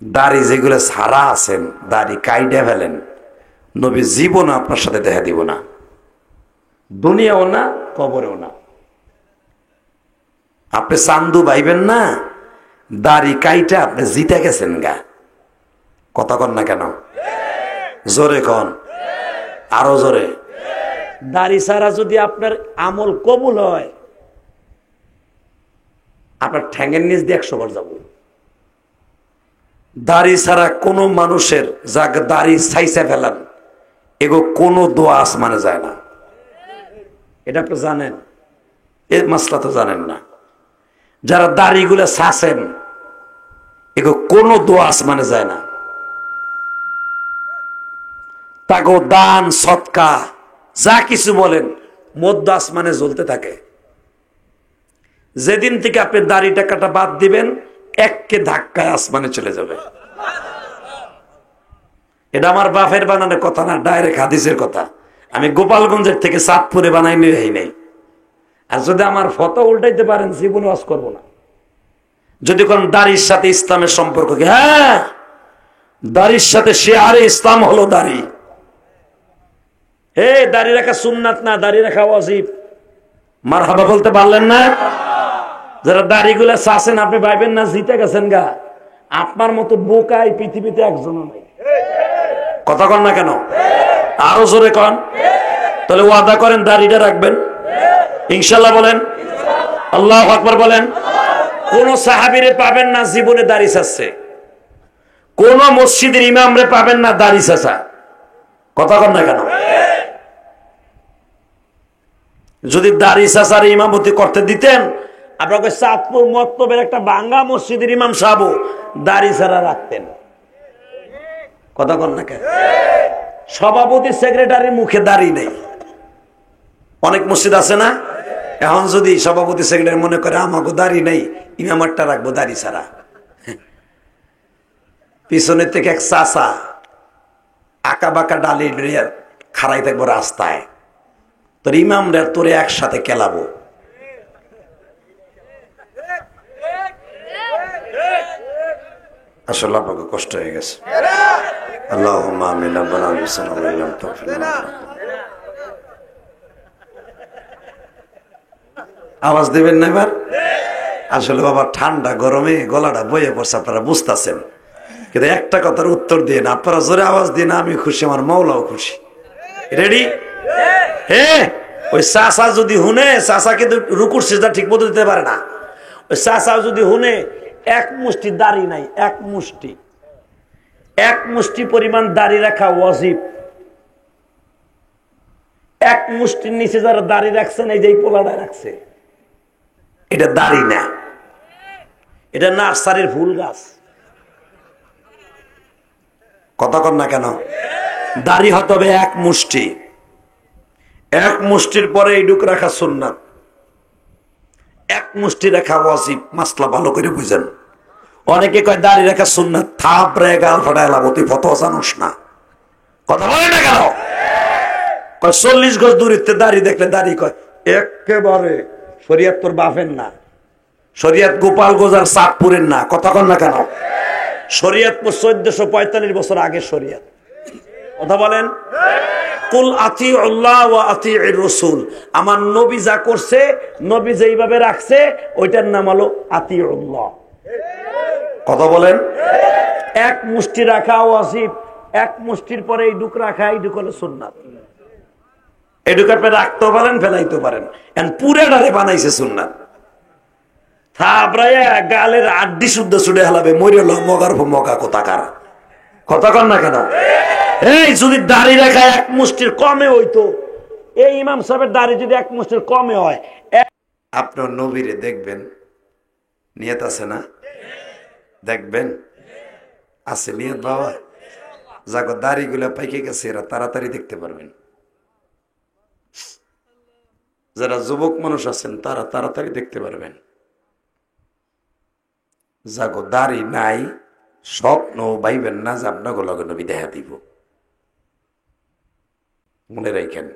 দাড়ি যেগুলো সারা আছেন দাড়ি কাইডা ফেলেন, নবী জীবন আপনার সাথে দেখা দিব না, দুনিয়াও না কবরেও না। আপনি চান্দু ভাইবেন না, দাড়ি কাইটা আপনি জিতে গেছেন গা। কথা কন না কেন? জোরে কন, আরো জোরে। দাড়ি ছাড়া যদি আপনার আমল কবুল হয়, আপনার ঠ্যাঙের নিচ দিয়ে 100 বার যাব। দাড়ি ছাড়া কোনো মানুষের যাক দাড়ি ছাইসা ফেলান, এগো কোনো দোয়া আসমানে যায় না। এটা আপনি জানেন? এ মাসলা তো জানেন না। যারা দাড়িগুলো ছাছেন, এগো কোনো দোয়া আসমানে যায় না। তাগো দান সৎকা যা কিছু বলেন মধ্য আসমানে জ্বলতে থাকে। যেদিন থেকে আপনি দাড়ি টাকাটা বাদ দিবেন, এককে ধাক্কায় আসমানে চলে যাবে। এটা আমার বাপের বানানোর কথা না, ডাইরেক্ট হাদিসের কথা। আমি গোপালগঞ্জের থেকে চাঁদপুরে বানাই নিয়ে নাই। আর যদি আমার ফটো উল্টাইতে পারেন, জীবনে ওয়াজ করবো না। যদি কোন দাড়ির সাথে ইসলামের সম্পর্ক কি? হ্যাঁ, দাড়ির সাথে শেয়ারে ইসলাম হলো দাড়ি। হে, দাড়ি রাখা সুন্নাত না, দাড়ি রাখা ওয়াজিব। মারহাবা বলতে পারলেন না? যারা দাড়িগুলা চাচ্ছেন, আপনি ভাইবেন না জিতে গেছেন গা। আপনার মতো বোকাই পৃথিবীতে একজনও নাই। কথা কন না কেন? আরো জোরে কন। তাহলে ওয়াদা করেন দাড়িটা রাখবেন ইনশাল্লাহ। বলেন আল্লাহু আকবার। বলেন কোন সাহাবীরে পাবেন না জীবনে দাড়ি চাচ্ছে, কোন মসজিদের ইমামরে পাবেন না দাড়ি চাচা। কথা কন না কেন? যদি দাড়ি চাচার ইমামতি করতে দিতেন, আপনাকে চাঁদপুর মক্তবের একটা ভাঙ্গা মসজিদের ইমাম সাহেব দাড়ি ছাড়া রাখতেন। কথা কন না কেন? সভাপতি সেক্রেটারির মুখে দাড়ি নেই। অনেক মসজিদ আছে না? এখন যদি সভাপতি সেক্রেটারি মনে করে আমাকে দাড়ি নেই, ইমামারটা রাখবো দাড়ি ছাড়া, পিছনের থেকে এক চাচা আঁকা বাঁকা ডালি খাড়াই থাকবো রাস্তায়, তোর ইমামরা তোরে একসাথে কেলাবো। আসলে আপনাকে কষ্ট হয়ে গেছে। আল্লাহুম্মা আমিন। রব্বানা বিসমিল্লাহ তাওফিক। আওয়াজ দেবেন না এবার? আসলে বাবা ঠান্ডা গরমে গলাটা বয়ে পড়ছে, আপনারা বুঝতেছেন। কিন্তু একটা কথার উত্তর দিয়ে না, আপনারা জোরে আওয়াজ দিয়ে না, আমি খুশি, আমার মৌলাও খুশি। রেডি? হ্যাঁ। ওই চাচা যদি হুনে, চাচা কিন্তু রুকুর সিজদা ঠিক মতো দিতে পারে না। ওই চাচা যদি হুনে, এক মুষ্টি দাড়ি নাই, এক মুষ্টি পরিমাণ দাড়ি রাখা ওয়াজিব। এক মুষ্টির নিচে যারা দাড়ি রাখছেন, এই যে পোলাটা রাখছে, এটা দাড়ি না, এটা নার্সারির ফুল গাছ। কথা কন না কেন? দাড়ি হতে হবে এক মুষ্টি। এক মুষ্টির পরে এইটুক রাখা সুন্নাত, এক মুষ্টি রাখা ওয়াজিব। মাসলা ভালো করে বুঝেন। অনেকে কয় দাড়ি রাখা সুন্নাত, থাপড়ে গাল ফাটায় লাভতি, ফতোয়া জানোস না। কথা বলে না কেন? 40 গজ দূরিতে দাড়ি দেখলে দাড়ি কয় একেবারে শরিয়ত তোর বাপের না, শরিয়ত গোপালগঞ্জ আর চাঁদপুরের না। কথা কন না কেন? শরিয়ত 1445 বছর আগে শরিয়ত। কথা বলেন। কুল আতিউল্লাহ ওয়া আতিউর রাসূল। আমার নবী যা করছে, নবী যেইভাবে রাখছে, ওইটার নাম হলো আতিউল্লাহ। কথা বলেন। এক মুষ্টি রাখা ওয়াজিব, এক মুষ্টির পরে এই ডুক রাখা, এই ডুক হলো সুন্নাত। এই ডুক আপনি রাখতেও পারেন, ফেলাইতে পারেন। পুরাটারে বানাইছে সুন্নাত। থাবরাইয়া গালের আড্ডি শুদ্ধ ছুটে হালাবে, মরিল মগার মগা কোথাকার। কথা কন না কেন? এই যদি দাড়ি রাখা এক মুষ্টির কমে হইতো, এই ইমাম সাহেবের দাড়ি যদি এক মুষ্টির কমে হয়, আপনার নবীরে দেখবেন, নিয়ত আছে না? দেখবেন আছে নিয়ত বাবা। যাকে দাড়ি গুলা পাইকে গেছে এরা তাড়াতাড়ি দেখতে পারবেন। যারা যুবক মানুষ আছেন তারা তাড়াতাড়ি দেখতে পারবেন। যাগো দাড়ি নাই, স্বপ্ন ভাইবেন না যে আপনাকে লগে নবী দেখা দিব। মনে রাখেন।